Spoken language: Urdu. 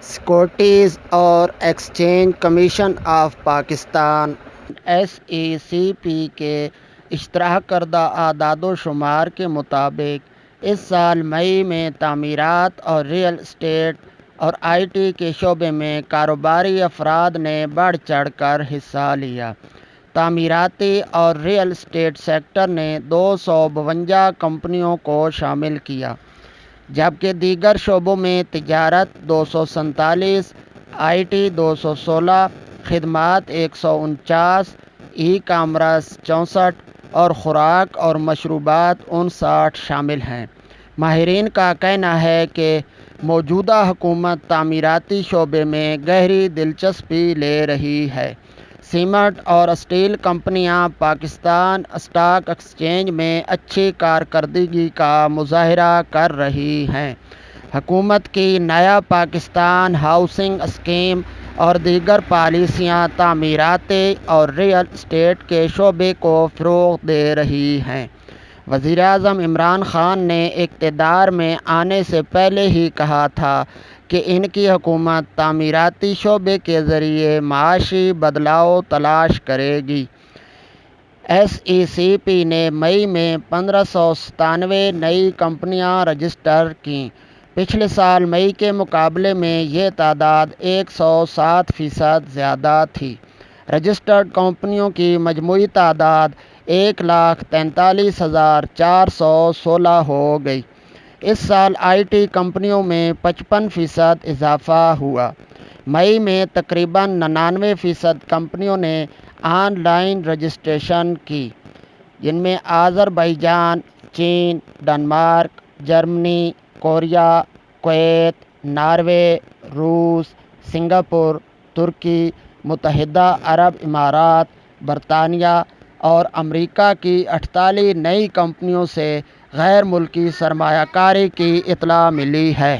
سیکورٹیز اور exchange commission of Pakistan SECP کے اشتراک کردہ اعداد و شمار کے مطابق اس سال مئی میں تعمیرات اور ریئل اسٹیٹ اور IT کے شعبے میں کاروباری افراد نے بڑھ چڑھ کر حصہ لیا۔ تعمیراتی اور ریئل اسٹیٹ سیکٹر نے 252 کمپنیوں کو شامل کیا، جبکہ دیگر شعبوں میں تجارت 247، IT 216، خدمات 149، ای کامرس 64 اور خوراک اور مشروبات 59 شامل ہیں۔ ماہرین کا کہنا ہے کہ موجودہ حکومت تعمیراتی شعبے میں گہری دلچسپی لے رہی ہے۔ سیمنٹ اور اسٹیل کمپنیاں پاکستان اسٹاک ایکسچینج میں اچھی کارکردگی کا مظاہرہ کر رہی ہیں۔ حکومت کی نیا پاکستان ہاؤسنگ اسکیم اور دیگر پالیسیاں تعمیراتی اور ریئل اسٹیٹ کے شعبے کو فروغ دے رہی ہیں۔ وزیراعظم عمران خان نے اقتدار میں آنے سے پہلے ہی کہا تھا کہ ان کی حکومت تعمیراتی شعبے کے ذریعے معاشی بدلاؤ تلاش کرے گی۔ SECP نے مئی میں 1597 نئی کمپنیاں رجسٹر کیں۔ پچھلے سال مئی کے مقابلے میں یہ تعداد 107% زیادہ تھی۔ رجسٹرڈ کمپنیوں کی مجموعی تعداد 1,43,416 ہو گئی۔ اس سال IT کمپنیوں میں 55% اضافہ ہوا۔ مئی میں تقریباً 99% کمپنیوں نے آن لائن رجسٹریشن کی، جن میں آذربائیجان، چین، Denmark, Germany, Korea, Kuwait, Norway, روس، سنگاپور، ترکی، متحدہ عرب امارات، برطانیہ اور امریکہ کی 48 نئی کمپنیوں سے غیر ملکی سرمایہ کاری کی اطلاع ملی ہے۔